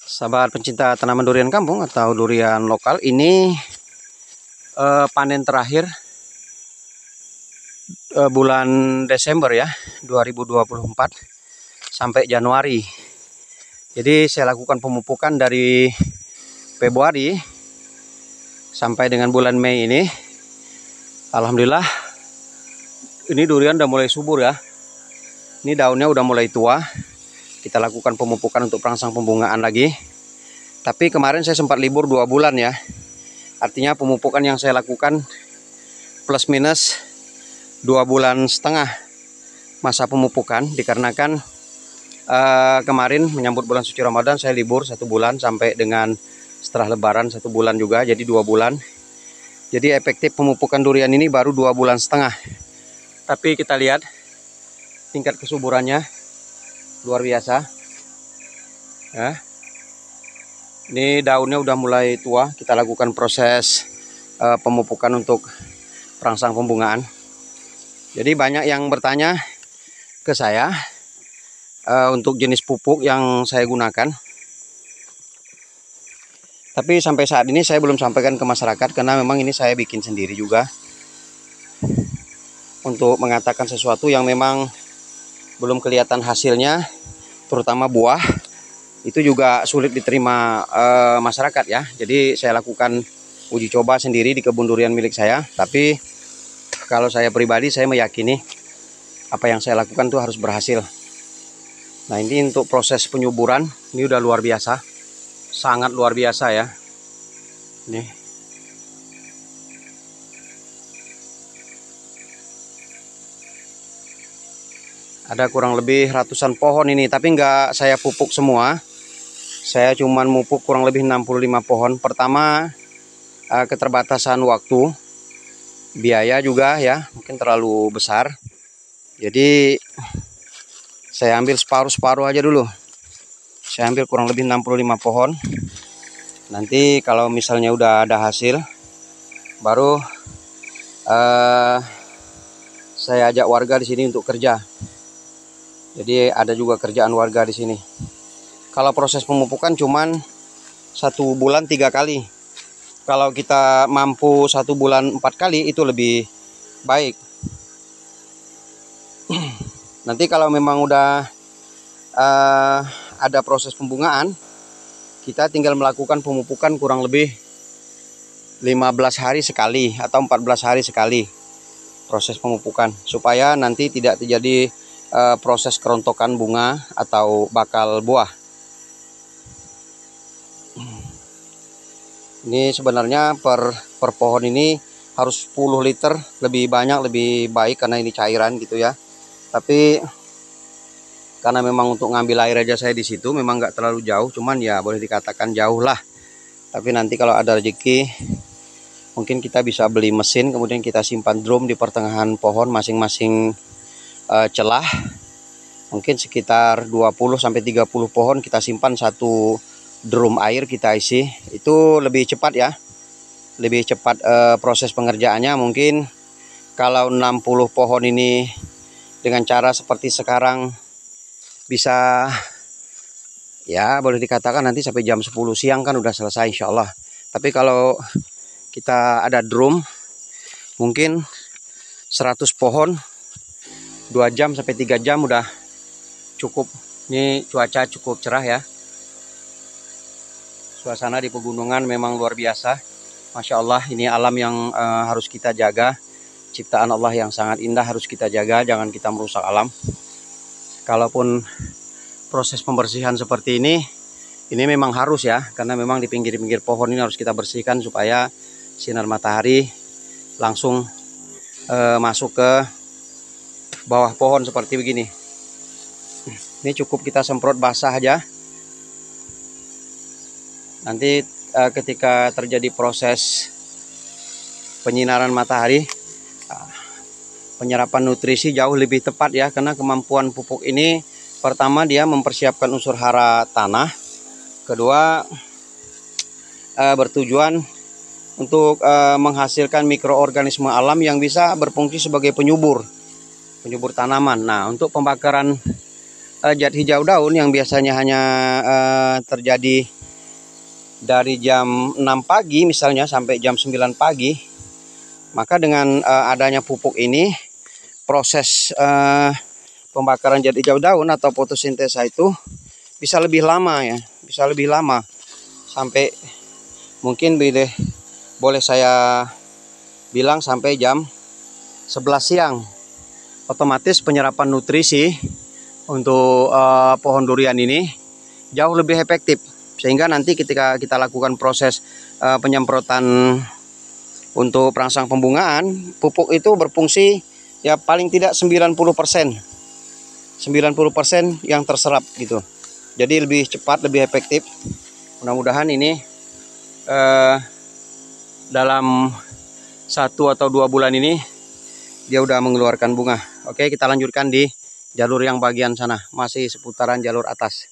Sahabat pencinta tanaman durian kampung atau durian lokal, ini panen terakhir bulan Desember ya, 2024 sampai Januari. Jadi saya lakukan pemupukan dari Februari sampai dengan bulan Mei ini. Alhamdulillah ini durian udah mulai subur ya. Ini daunnya udah mulai tua. Kita lakukan pemupukan untuk perangsang pembungaan lagi. Tapi kemarin saya sempat libur 2 bulan ya. Artinya pemupukan yang saya lakukan plus minus 2,5 bulan masa pemupukan. Dikarenakan kemarin menyambut bulan suci Ramadan saya libur 1 bulan sampai dengan setelah lebaran 1 bulan juga. Jadi 2 bulan. Jadi efektif pemupukan durian ini baru 2,5 bulan. Tapi kita lihat tingkat kesuburannya luar biasa ya. Ini daunnya udah mulai tua. Kita lakukan proses pemupukan untuk perangsang pembungaan. Jadi banyak yang bertanya ke saya untuk jenis pupuk yang saya gunakan. Tapi sampai saat ini saya belum sampaikan ke masyarakat karena memang ini saya bikin sendiri juga. Untuk mengatakan sesuatu yang memang belum kelihatan hasilnya, terutama buah, itu juga sulit diterima masyarakat ya. Jadi saya lakukan uji coba sendiri di kebun durian milik saya. Tapi kalau saya pribadi, saya meyakini apa yang saya lakukan itu harus berhasil. Nah, ini untuk proses penyuburan, ini udah luar biasa, sangat luar biasa ya. Nih. Ada kurang lebih ratusan pohon ini, tapi nggak saya pupuk semua. Saya cuman mupuk kurang lebih 65 pohon. Pertama, keterbatasan waktu, biaya juga ya, mungkin terlalu besar. Jadi saya ambil separuh-separuh aja dulu. Saya ambil kurang lebih 65 pohon. Nanti kalau misalnya udah ada hasil, baru saya ajak warga di sini untuk kerja. Jadi ada juga kerjaan warga di sini. Kalau proses pemupukan cuman 1 bulan 3 kali. Kalau kita mampu 1 bulan 4 kali itu lebih baik. Nanti kalau memang udah ada proses pembungaan, kita tinggal melakukan pemupukan kurang lebih 15 hari sekali atau 14 hari sekali proses pemupukan, supaya nanti tidak terjadi proses kerontokan bunga atau bakal buah. Ini sebenarnya per pohon ini harus 10 liter, lebih banyak lebih baik karena ini cairan gitu ya. Tapi karena memang untuk ngambil air aja saya di situ memang nggak terlalu jauh, cuman ya boleh dikatakan jauh lah. Tapi nanti kalau ada rezeki mungkin kita bisa beli mesin, kemudian kita simpan drum di pertengahan pohon masing-masing celah. Mungkin sekitar 20-30 pohon kita simpan 1 drum air kita isi. Itu lebih cepat ya, lebih cepat proses pengerjaannya. Mungkin kalau 60 pohon ini dengan cara seperti sekarang bisa ya boleh dikatakan nanti sampai jam 10 siang kan udah selesai insya Allah. Tapi kalau kita ada drum mungkin 100 pohon 2 jam sampai 3 jam udah cukup. Ini cuaca cukup cerah ya. Suasana di pegunungan memang luar biasa. Masya Allah, ini alam yang harus kita jaga. Ciptaan Allah yang sangat indah harus kita jaga, jangan kita merusak alam. Kalaupun proses pembersihan seperti ini memang harus ya, karena memang di pinggir-pinggir pohon ini harus kita bersihkan supaya sinar matahari langsung masuk ke bawah pohon seperti begini. Ini cukup kita semprot basah aja. Nanti ketika terjadi proses penyinaran matahari, penyerapan nutrisi jauh lebih tepat ya, karena kemampuan pupuk ini pertama dia mempersiapkan unsur hara tanah, kedua bertujuan untuk menghasilkan mikroorganisme alam yang bisa berfungsi sebagai penyubur tanaman. Nah, untuk pembakaran zat hijau daun yang biasanya hanya terjadi dari jam 6 pagi misalnya sampai jam 9 pagi, maka dengan adanya pupuk ini, proses pembakaran zat hijau daun atau fotosintesa itu bisa lebih lama ya, bisa lebih lama, sampai mungkin boleh saya bilang sampai jam 11 siang. Otomatis penyerapan nutrisi untuk pohon durian ini jauh lebih efektif, sehingga nanti ketika kita lakukan proses penyemprotan untuk perangsang pembungaan, pupuk itu berfungsi ya paling tidak 90% yang terserap gitu. Jadi lebih cepat, lebih efektif. Mudah-mudahan ini dalam 1 atau 2 bulan ini dia udah mengeluarkan bunga. Oke, kita lanjutkan di jalur yang bagian sana, masih seputaran jalur atas.